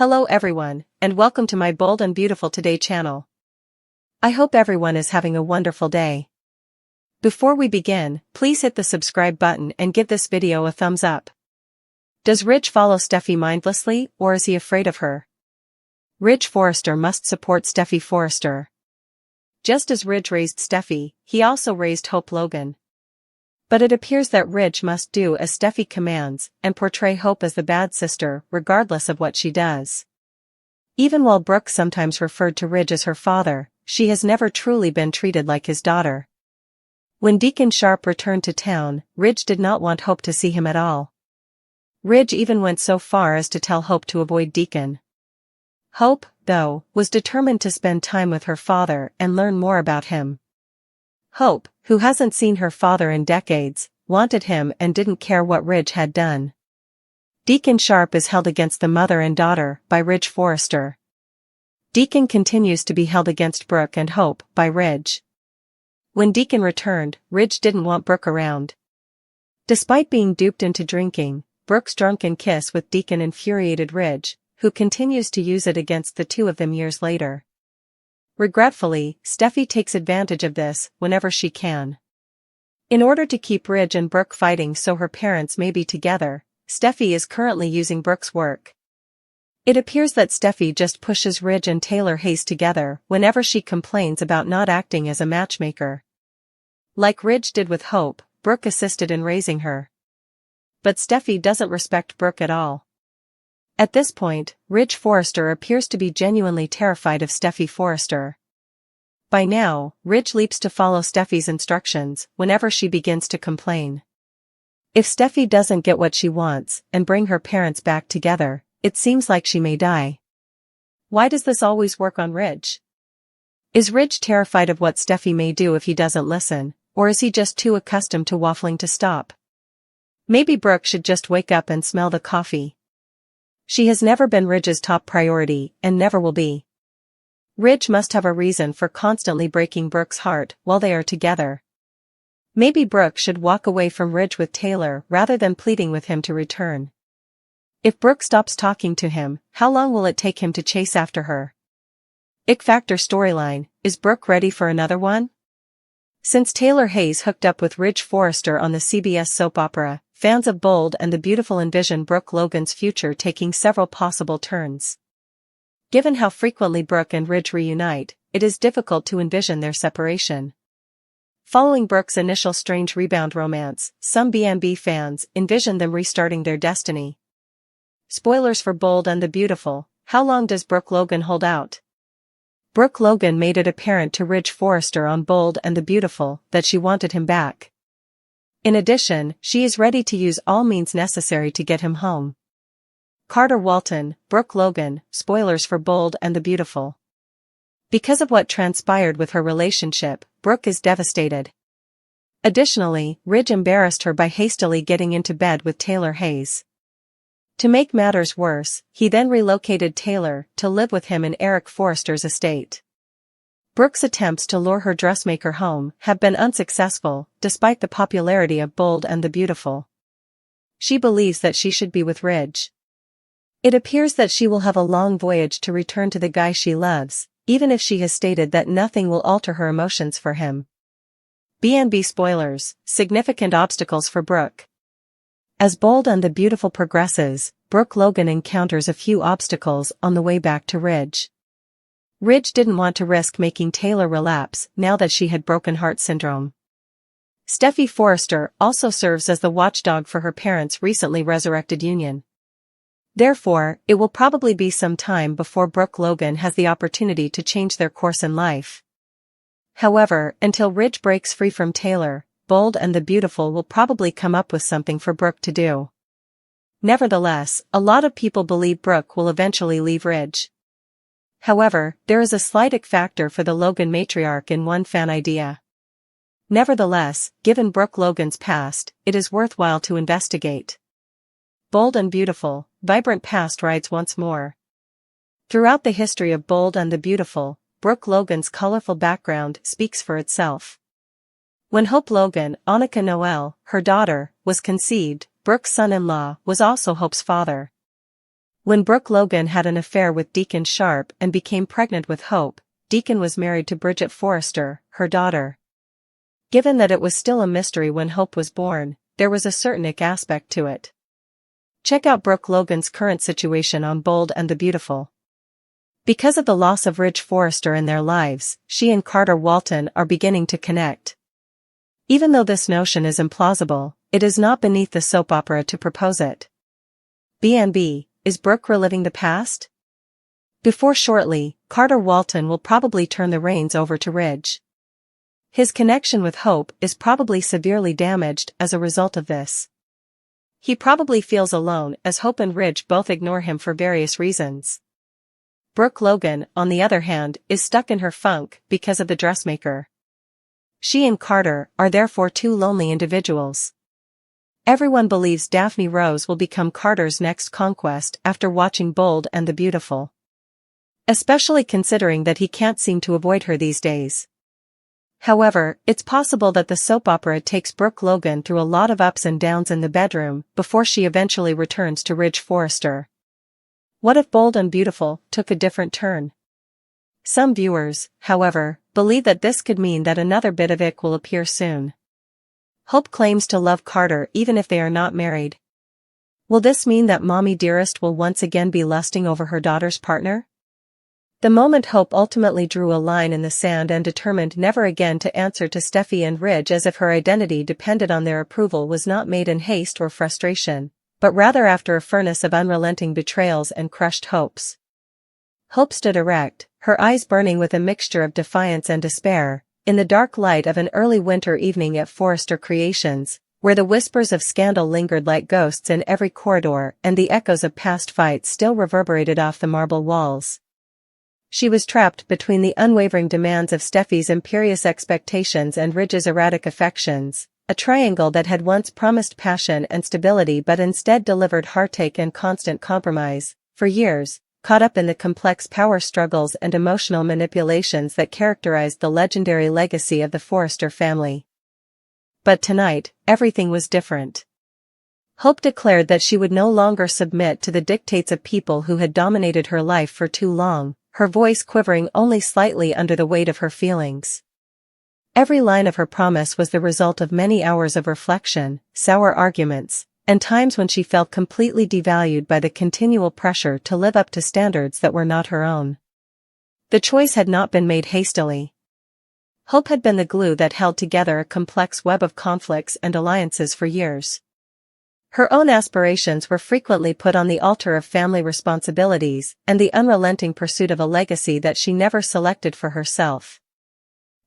Hello everyone, and welcome to my Bold and Beautiful Today channel. I hope everyone is having a wonderful day. Before we begin, please hit the subscribe button and give this video a thumbs up. Does Ridge follow Steffy mindlessly, or is he afraid of her? Ridge Forrester must support Steffy Forrester. Just as Ridge raised Steffy, he also raised Hope Logan. But it appears that Ridge must do as Steffy commands, and portray Hope as the bad sister, regardless of what she does. Even while Brooke sometimes referred to Ridge as her father, she has never truly been treated like his daughter. When Deacon Sharp returned to town, Ridge did not want Hope to see him at all. Ridge even went so far as to tell Hope to avoid Deacon. Hope, though, was determined to spend time with her father and learn more about him. Hope, who hasn't seen her father in decades, wanted him and didn't care what Ridge had done. Deacon Sharp is held against the mother and daughter by Ridge Forrester. Deacon continues to be held against Brooke and Hope by Ridge. When Deacon returned, Ridge didn't want Brooke around. Despite being duped into drinking, Brooke's drunken kiss with Deacon infuriated Ridge, who continues to use it against the two of them years later. Regretfully, Steffy takes advantage of this whenever she can. In order to keep Ridge and Brooke fighting so her parents may be together, Steffy is currently using Brooke's work. It appears that Steffy just pushes Ridge and Taylor Hayes together whenever she complains about not acting as a matchmaker. Like Ridge did with Hope, Brooke assisted in raising her. But Steffy doesn't respect Brooke at all. At this point, Ridge Forrester appears to be genuinely terrified of Steffy Forrester. By now, Ridge leaps to follow Steffy's instructions whenever she begins to complain. If Steffy doesn't get what she wants and bring her parents back together, it seems like she may die. Why does this always work on Ridge? Is Ridge terrified of what Steffy may do if he doesn't listen, or is he just too accustomed to waffling to stop? Maybe Brooke should just wake up and smell the coffee. She has never been Ridge's top priority, and never will be. Ridge must have a reason for constantly breaking Brooke's heart while they are together. Maybe Brooke should walk away from Ridge with Taylor rather than pleading with him to return. If Brooke stops talking to him, how long will it take him to chase after her? Ick-Factor storyline, is Brooke ready for another one? Since Taylor Hayes hooked up with Ridge Forrester on the CBS soap opera, fans of Bold and the Beautiful envision Brooke Logan's future taking several possible turns. Given how frequently Brooke and Ridge reunite, it is difficult to envision their separation. Following Brooke's initial strange rebound romance, some B&B fans envision them restarting their destiny. Spoilers for Bold and the Beautiful, how long does Brooke Logan hold out? Brooke Logan made it apparent to Ridge Forrester on Bold and the Beautiful that she wanted him back. In addition, she is ready to use all means necessary to get him home. Carter Walton, Brooke Logan, spoilers for Bold and the Beautiful. Because of what transpired with her relationship, Brooke is devastated. Additionally, Ridge embarrassed her by hastily getting into bed with Taylor Hayes. To make matters worse, he then relocated Taylor to live with him in Eric Forrester's estate. Brooke's attempts to lure her dressmaker home have been unsuccessful, despite the popularity of Bold and the Beautiful. She believes that she should be with Ridge. It appears that she will have a long voyage to return to the guy she loves, even if she has stated that nothing will alter her emotions for him. B&B spoilers, significant obstacles for Brooke. As Bold and the Beautiful progresses, Brooke Logan encounters a few obstacles on the way back to Ridge. Ridge didn't want to risk making Taylor relapse now that she had broken heart syndrome. Steffy Forrester also serves as the watchdog for her parents' recently resurrected union. Therefore, it will probably be some time before Brooke Logan has the opportunity to change their course in life. However, until Ridge breaks free from Taylor, Bold and the Beautiful will probably come up with something for Brooke to do. Nevertheless, a lot of people believe Brooke will eventually leave Ridge. However, there is a slight Ick-Factor for the Logan matriarch in one fan idea. Nevertheless, given Brooke Logan's past, it is worthwhile to investigate. Bold and Beautiful, vibrant past rides once more. Throughout the history of Bold and the Beautiful, Brooke Logan's colorful background speaks for itself. When Hope Logan, Annika Noel, her daughter, was conceived, Brooke's son-in-law was also Hope's father. When Brooke Logan had an affair with Deacon Sharp and became pregnant with Hope, Deacon was married to Bridget Forrester, her daughter. Given that it was still a mystery when Hope was born, there was a certain ick aspect to it. Check out Brooke Logan's current situation on Bold and the Beautiful. Because of the loss of Ridge Forrester in their lives, she and Carter Walton are beginning to connect. Even though this notion is implausible, it is not beneath the soap opera to propose it. BNB, is Brooke reliving the past? Before shortly, Carter Walton will probably turn the reins over to Ridge. His connection with Hope is probably severely damaged as a result of this. He probably feels alone as Hope and Ridge both ignore him for various reasons. Brooke Logan, on the other hand, is stuck in her funk because of the dressmaker. She and Carter are therefore two lonely individuals. Everyone believes Daphne Rose will become Carter's next conquest after watching Bold and the Beautiful. Especially considering that he can't seem to avoid her these days. However, it's possible that the soap opera takes Brooke Logan through a lot of ups and downs in the bedroom before she eventually returns to Ridge Forrester. What if Bold and Beautiful took a different turn? Some viewers, however, believe that this could mean that another bit of ick will appear soon. Hope claims to love Carter even if they are not married. Will this mean that Mommy Dearest will once again be lusting over her daughter's partner? The moment Hope ultimately drew a line in the sand and determined never again to answer to Steffy and Ridge as if her identity depended on their approval was not made in haste or frustration, but rather after a furnace of unrelenting betrayals and crushed hopes. Hope stood erect, her eyes burning with a mixture of defiance and despair, in the dark light of an early winter evening at Forrester Creations, where the whispers of scandal lingered like ghosts in every corridor and the echoes of past fights still reverberated off the marble walls. She was trapped between the unwavering demands of Steffy's imperious expectations and Ridge's erratic affections, a triangle that had once promised passion and stability but instead delivered heartache and constant compromise. For years, caught up in the complex power struggles and emotional manipulations that characterized the legendary legacy of the Forrester family. But tonight, everything was different. Hope declared that she would no longer submit to the dictates of people who had dominated her life for too long, her voice quivering only slightly under the weight of her feelings. Every line of her promise was the result of many hours of reflection, sour arguments, and times when she felt completely devalued by the continual pressure to live up to standards that were not her own. The choice had not been made hastily. Hope had been the glue that held together a complex web of conflicts and alliances for years. Her own aspirations were frequently put on the altar of family responsibilities and the unrelenting pursuit of a legacy that she never selected for herself.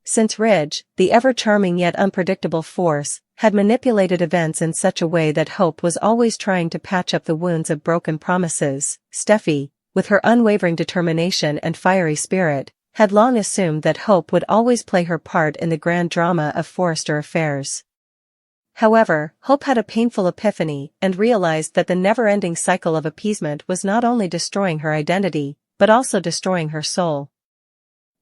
Since Ridge, the ever-charming yet unpredictable force, had manipulated events in such a way that Hope was always trying to patch up the wounds of broken promises, Steffy, with her unwavering determination and fiery spirit, had long assumed that Hope would always play her part in the grand drama of Forrester affairs. However, Hope had a painful epiphany and realized that the never-ending cycle of appeasement was not only destroying her identity, but also destroying her soul.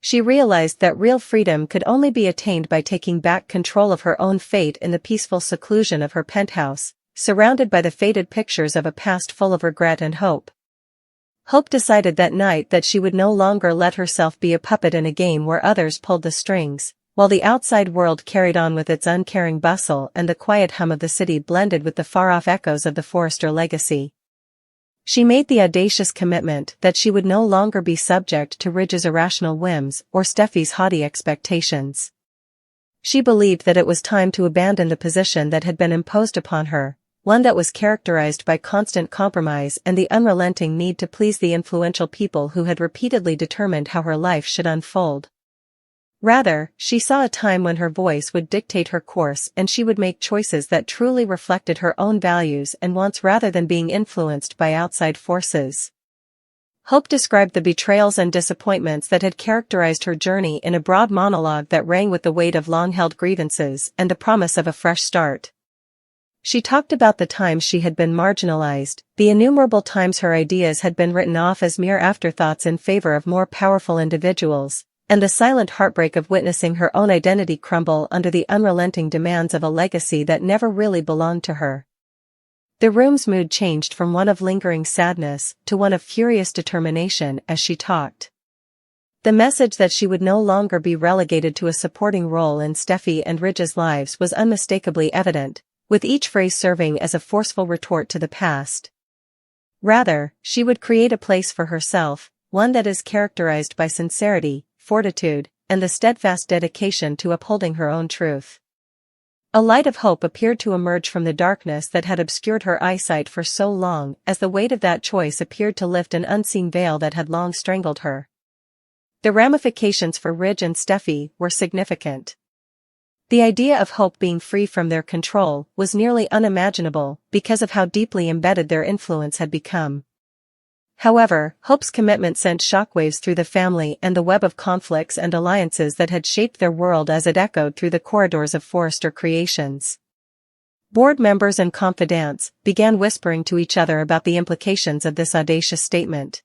She realized that real freedom could only be attained by taking back control of her own fate in the peaceful seclusion of her penthouse, surrounded by the faded pictures of a past full of regret and hope. Hope decided that night that she would no longer let herself be a puppet in a game where others pulled the strings, while the outside world carried on with its uncaring bustle and the quiet hum of the city blended with the far-off echoes of the Forrester legacy. She made the audacious commitment that she would no longer be subject to Ridge's irrational whims or Steffy's haughty expectations. She believed that it was time to abandon the position that had been imposed upon her, one that was characterized by constant compromise and the unrelenting need to please the influential people who had repeatedly determined how her life should unfold. Rather, she saw a time when her voice would dictate her course and she would make choices that truly reflected her own values and wants rather than being influenced by outside forces. Hope described the betrayals and disappointments that had characterized her journey in a broad monologue that rang with the weight of long-held grievances and the promise of a fresh start. She talked about the times she had been marginalized, the innumerable times her ideas had been written off as mere afterthoughts in favor of more powerful individuals, and the silent heartbreak of witnessing her own identity crumble under the unrelenting demands of a legacy that never really belonged to her. The room's mood changed from one of lingering sadness to one of furious determination as she talked. The message that she would no longer be relegated to a supporting role in Steffy and Ridge's lives was unmistakably evident, with each phrase serving as a forceful retort to the past. Rather, she would create a place for herself, one that is characterized by sincerity, fortitude, and the steadfast dedication to upholding her own truth. A light of hope appeared to emerge from the darkness that had obscured her eyesight for so long, as the weight of that choice appeared to lift an unseen veil that had long strangled her. The ramifications for Ridge and Steffy were significant. The idea of Hope being free from their control was nearly unimaginable because of how deeply embedded their influence had become. However, Hope's commitment sent shockwaves through the family and the web of conflicts and alliances that had shaped their world as it echoed through the corridors of Forrester Creations. Board members and confidants began whispering to each other about the implications of this audacious statement.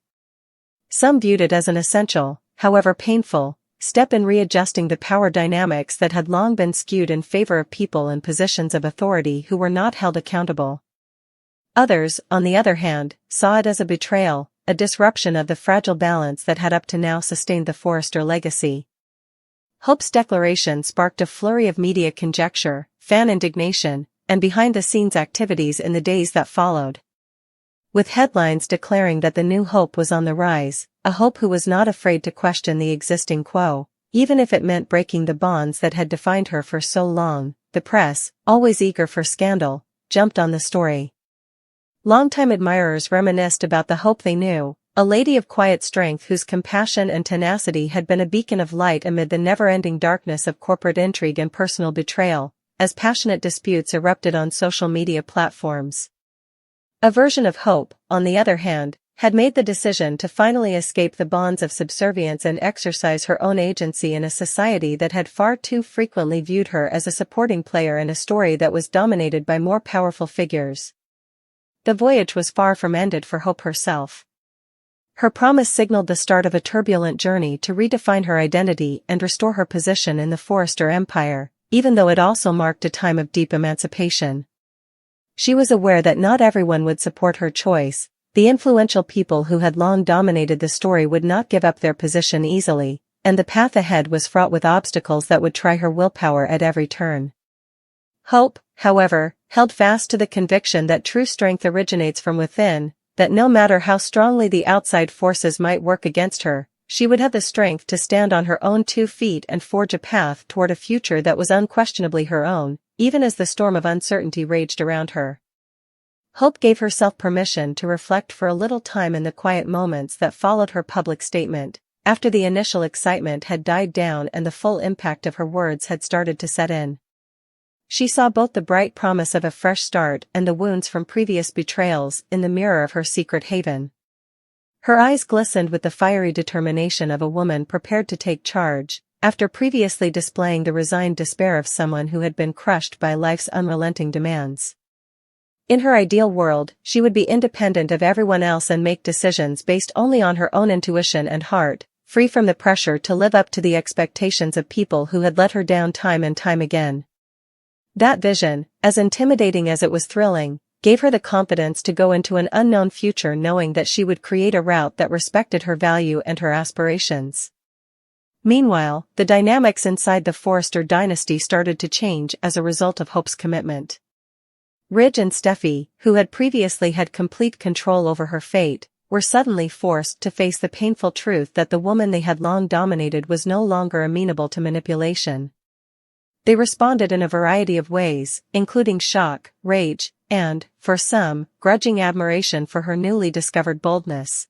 Some viewed it as an essential, however painful, step in readjusting the power dynamics that had long been skewed in favor of people in positions of authority who were not held accountable. Others, on the other hand, saw it as a betrayal, a disruption of the fragile balance that had up to now sustained the Forrester legacy. Hope's declaration sparked a flurry of media conjecture, fan indignation, and behind-the-scenes activities in the days that followed. With headlines declaring that the new Hope was on the rise, a Hope who was not afraid to question the existing quo, even if it meant breaking the bonds that had defined her for so long, the press, always eager for scandal, jumped on the story. Longtime admirers reminisced about the Hope they knew, a lady of quiet strength whose compassion and tenacity had been a beacon of light amid the never-ending darkness of corporate intrigue and personal betrayal, as passionate disputes erupted on social media platforms. A version of Hope, on the other hand, had made the decision to finally escape the bonds of subservience and exercise her own agency in a society that had far too frequently viewed her as a supporting player in a story that was dominated by more powerful figures. The voyage was far from ended for Hope herself. Her promise signaled the start of a turbulent journey to redefine her identity and restore her position in the Forrester empire, even though it also marked a time of deep emancipation. She was aware that not everyone would support her choice. The influential people who had long dominated the story would not give up their position easily, and the path ahead was fraught with obstacles that would try her willpower at every turn. Hope, however, held fast to the conviction that true strength originates from within, that no matter how strongly the outside forces might work against her, she would have the strength to stand on her own 2 feet and forge a path toward a future that was unquestionably her own, even as the storm of uncertainty raged around her. Hope gave herself permission to reflect for a little time in the quiet moments that followed her public statement, after the initial excitement had died down and the full impact of her words had started to set in. She saw both the bright promise of a fresh start and the wounds from previous betrayals in the mirror of her secret haven. Her eyes glistened with the fiery determination of a woman prepared to take charge, after previously displaying the resigned despair of someone who had been crushed by life's unrelenting demands. In her ideal world, she would be independent of everyone else and make decisions based only on her own intuition and heart, free from the pressure to live up to the expectations of people who had let her down time and time again. That vision, as intimidating as it was thrilling, gave her the confidence to go into an unknown future knowing that she would create a route that respected her value and her aspirations. Meanwhile, the dynamics inside the Forrester dynasty started to change as a result of Hope's commitment. Ridge and Steffy, who had previously had complete control over her fate, were suddenly forced to face the painful truth that the woman they had long dominated was no longer amenable to manipulation. They responded in a variety of ways, including shock, rage, and, for some, grudging admiration for her newly discovered boldness.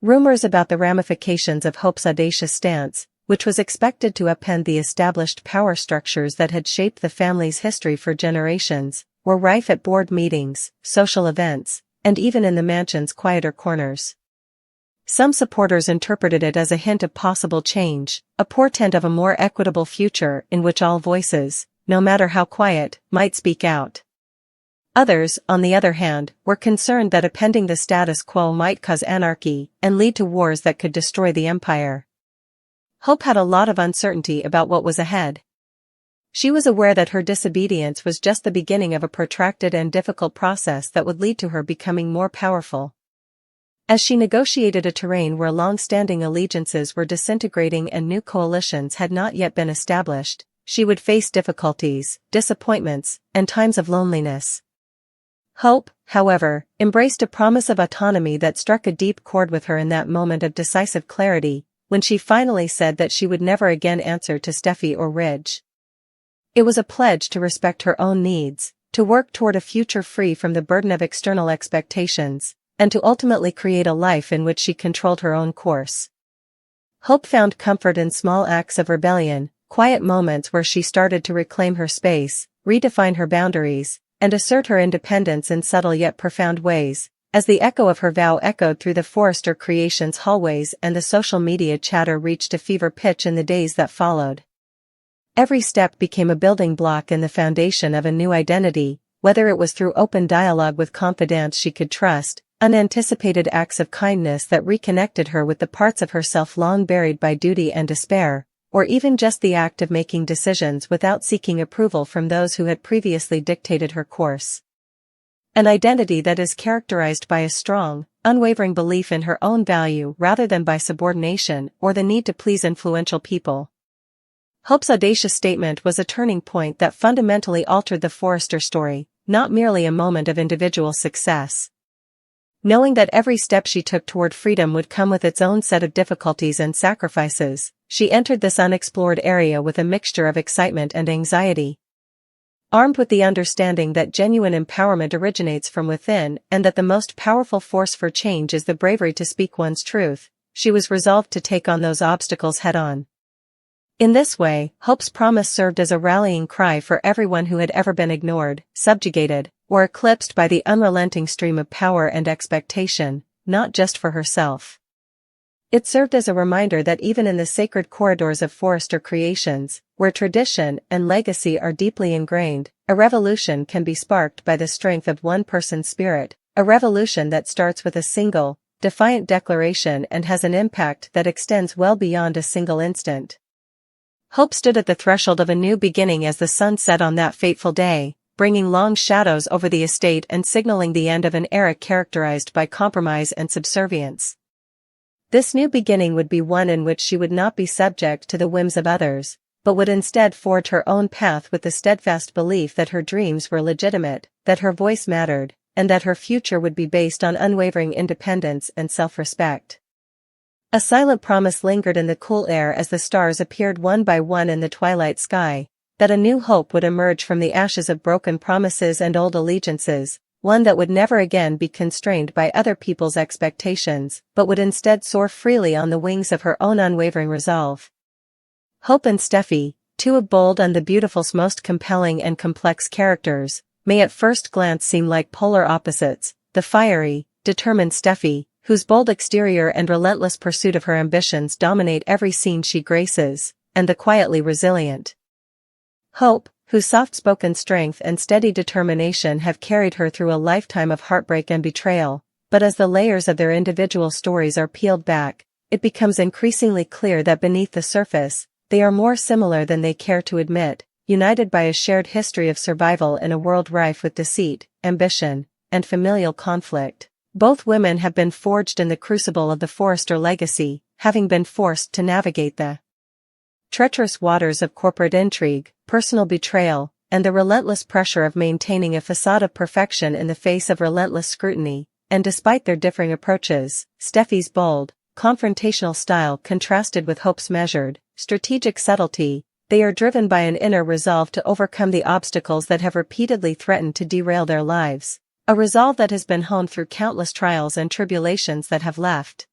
Rumors about the ramifications of Hope's audacious stance, which was expected to upend the established power structures that had shaped the family's history for generations, were rife at board meetings, social events, and even in the mansion's quieter corners. Some supporters interpreted it as a hint of possible change, a portent of a more equitable future in which all voices, no matter how quiet, might speak out. Others, on the other hand, were concerned that upending the status quo might cause anarchy and lead to wars that could destroy the empire. Hope had a lot of uncertainty about what was ahead. She was aware that her disobedience was just the beginning of a protracted and difficult process that would lead to her becoming more powerful. As she negotiated a terrain where long-standing allegiances were disintegrating and new coalitions had not yet been established, she would face difficulties, disappointments, and times of loneliness. Hope, however, embraced a promise of autonomy that struck a deep chord with her in that moment of decisive clarity, when she finally said that she would never again answer to Steffy or Ridge. It was a pledge to respect her own needs, to work toward a future free from the burden of external expectations, and to ultimately create a life in which she controlled her own course. Hope found comfort in small acts of rebellion, quiet moments where she started to reclaim her space, redefine her boundaries, and assert her independence in subtle yet profound ways, as the echo of her vow echoed through the Forrester Creations hallways and the social media chatter reached a fever pitch in the days that followed. Every step became a building block in the foundation of a new identity, whether it was through open dialogue with confidants she could trust, unanticipated acts of kindness that reconnected her with the parts of herself long buried by duty and despair, or even just the act of making decisions without seeking approval from those who had previously dictated her course. An identity that is characterized by a strong, unwavering belief in her own value rather than by subordination or the need to please influential people. Hope's audacious statement was a turning point that fundamentally altered the Forrester story, not merely a moment of individual success. Knowing that every step she took toward freedom would come with its own set of difficulties and sacrifices, she entered this unexplored area with a mixture of excitement and anxiety. Armed with the understanding that genuine empowerment originates from within and that the most powerful force for change is the bravery to speak one's truth, she was resolved to take on those obstacles head-on. In this way, Hope's promise served as a rallying cry for everyone who had ever been ignored, subjugated, or eclipsed by the unrelenting stream of power and expectation, not just for herself. It served as a reminder that even in the sacred corridors of Forrester Creations, where tradition and legacy are deeply ingrained, a revolution can be sparked by the strength of one person's spirit, a revolution that starts with a single, defiant declaration and has an impact that extends well beyond a single instant. Hope stood at the threshold of a new beginning as the sun set on that fateful day, bringing long shadows over the estate and signaling the end of an era characterized by compromise and subservience. This new beginning would be one in which she would not be subject to the whims of others, but would instead forge her own path with the steadfast belief that her dreams were legitimate, that her voice mattered, and that her future would be based on unwavering independence and self-respect. A silent promise lingered in the cool air as the stars appeared one by one in the twilight sky, that a new hope would emerge from the ashes of broken promises and old allegiances, one that would never again be constrained by other people's expectations, but would instead soar freely on the wings of her own unwavering resolve. Hope and Steffy, two of Bold and the Beautiful's most compelling and complex characters, may at first glance seem like polar opposites, the fiery, determined Steffy, whose bold exterior and relentless pursuit of her ambitions dominate every scene she graces, and the quietly resilient Hope, whose soft-spoken strength and steady determination have carried her through a lifetime of heartbreak and betrayal, but as the layers of their individual stories are peeled back, it becomes increasingly clear that beneath the surface, they are more similar than they care to admit, united by a shared history of survival in a world rife with deceit, ambition, and familial conflict. Both women have been forged in the crucible of the Forrester legacy, having been forced to navigate the treacherous waters of corporate intrigue, personal betrayal, and the relentless pressure of maintaining a facade of perfection in the face of relentless scrutiny, and despite their differing approaches, Steffy's bold, confrontational style contrasted with Hope's measured, strategic subtlety, they are driven by an inner resolve to overcome the obstacles that have repeatedly threatened to derail their lives, a resolve that has been honed through countless trials and tribulations that have left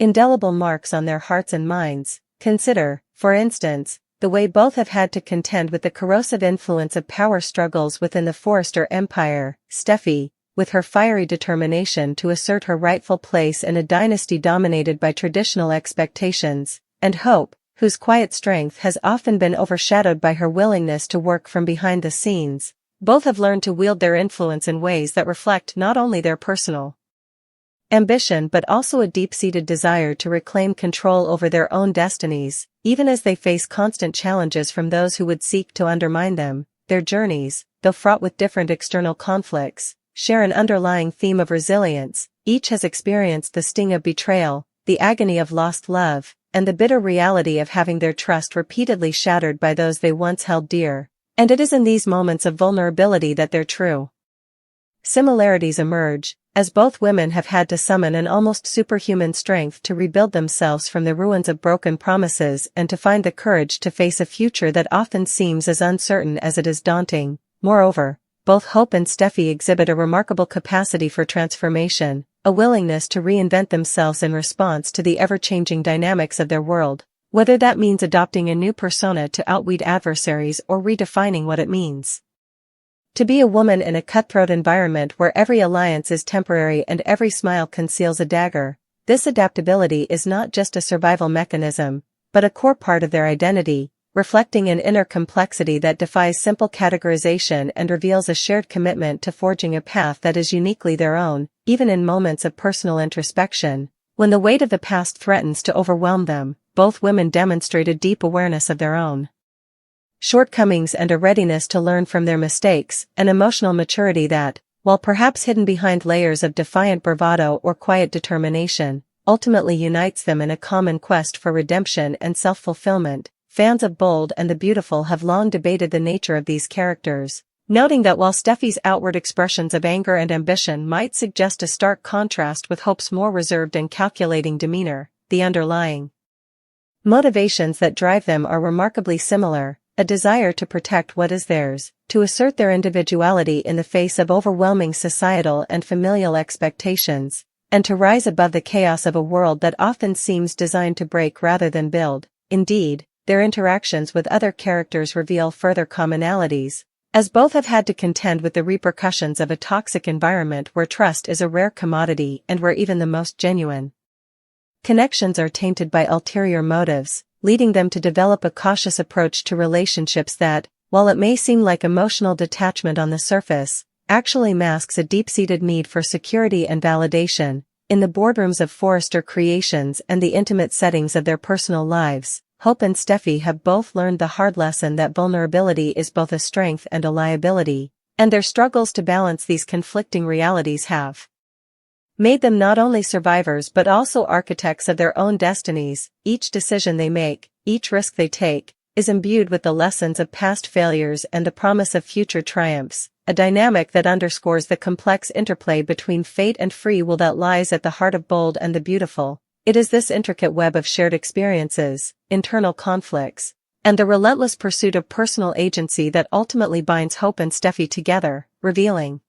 indelible marks on their hearts and minds. Consider, for instance, the way both have had to contend with the corrosive influence of power struggles within the Forrester empire, Steffy, with her fiery determination to assert her rightful place in a dynasty dominated by traditional expectations, and Hope, whose quiet strength has often been overshadowed by her willingness to work from behind the scenes. Both have learned to wield their influence in ways that reflect not only their personal ambition but also a deep-seated desire to reclaim control over their own destinies, even as they face constant challenges from those who would seek to undermine them. Their journeys, though fraught with different external conflicts, share an underlying theme of resilience. Each has experienced the sting of betrayal, the agony of lost love, and the bitter reality of having their trust repeatedly shattered by those they once held dear. And it is in these moments of vulnerability that their true similarities emerge, as both women have had to summon an almost superhuman strength to rebuild themselves from the ruins of broken promises and to find the courage to face a future that often seems as uncertain as it is daunting. Moreover, both Hope and Steffy exhibit a remarkable capacity for transformation, a willingness to reinvent themselves in response to the ever-changing dynamics of their world, whether that means adopting a new persona to outwit adversaries or redefining what it means to be a woman in a cutthroat environment where every alliance is temporary and every smile conceals a dagger. This adaptability is not just a survival mechanism, but a core part of their identity, reflecting an inner complexity that defies simple categorization and reveals a shared commitment to forging a path that is uniquely their own. Even in moments of personal introspection, when the weight of the past threatens to overwhelm them, both women demonstrate a deep awareness of their own shortcomings and a readiness to learn from their mistakes, an emotional maturity that, while perhaps hidden behind layers of defiant bravado or quiet determination, ultimately unites them in a common quest for redemption and self-fulfillment. Fans of Bold and the Beautiful have long debated the nature of these characters, noting that while Steffy's outward expressions of anger and ambition might suggest a stark contrast with Hope's more reserved and calculating demeanor, the underlying motivations that drive them are remarkably similar: a desire to protect what is theirs, to assert their individuality in the face of overwhelming societal and familial expectations, and to rise above the chaos of a world that often seems designed to break rather than build. Indeed, their interactions with other characters reveal further commonalities, as both have had to contend with the repercussions of a toxic environment where trust is a rare commodity and where even the most genuine connections are tainted by ulterior motives, leading them to develop a cautious approach to relationships that, while it may seem like emotional detachment on the surface, actually masks a deep-seated need for security and validation. In the boardrooms of Forrester Creations and the intimate settings of their personal lives, Hope and Steffy have both learned the hard lesson that vulnerability is both a strength and a liability, and their struggles to balance these conflicting realities have made them not only survivors but also architects of their own destinies. Each decision they make, each risk they take, is imbued with the lessons of past failures and the promise of future triumphs, a dynamic that underscores the complex interplay between fate and free will that lies at the heart of Bold and the Beautiful. It is this intricate web of shared experiences, internal conflicts, and the relentless pursuit of personal agency that ultimately binds Hope and Steffy together, revealing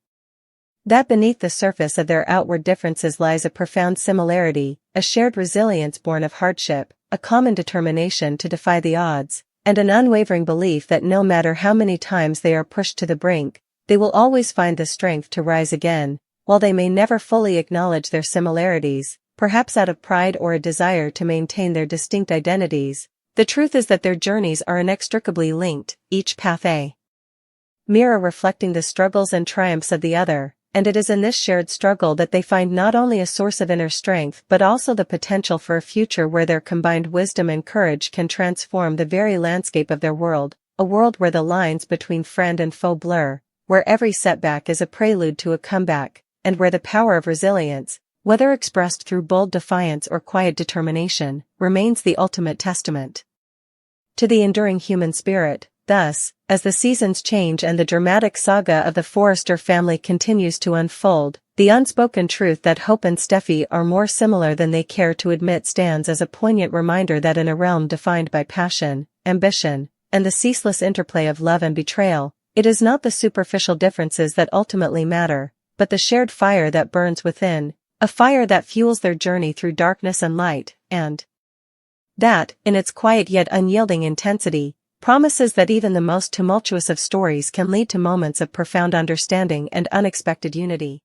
that beneath the surface of their outward differences lies a profound similarity, a shared resilience born of hardship, a common determination to defy the odds, and an unwavering belief that no matter how many times they are pushed to the brink, they will always find the strength to rise again. While they may never fully acknowledge their similarities, perhaps out of pride or a desire to maintain their distinct identities, the truth is that their journeys are inextricably linked, each path a mirror reflecting the struggles and triumphs of the other. And it is in this shared struggle that they find not only a source of inner strength but also the potential for a future where their combined wisdom and courage can transform the very landscape of their world, a world where the lines between friend and foe blur, where every setback is a prelude to a comeback, and where the power of resilience, whether expressed through bold defiance or quiet determination, remains the ultimate testament to the enduring human spirit. Thus, as the seasons change and the dramatic saga of the Forrester family continues to unfold, the unspoken truth that Hope and Steffy are more similar than they care to admit stands as a poignant reminder that in a realm defined by passion, ambition, and the ceaseless interplay of love and betrayal, it is not the superficial differences that ultimately matter, but the shared fire that burns within, a fire that fuels their journey through darkness and light, and that, in its quiet yet unyielding intensity, promises that even the most tumultuous of stories can lead to moments of profound understanding and unexpected unity.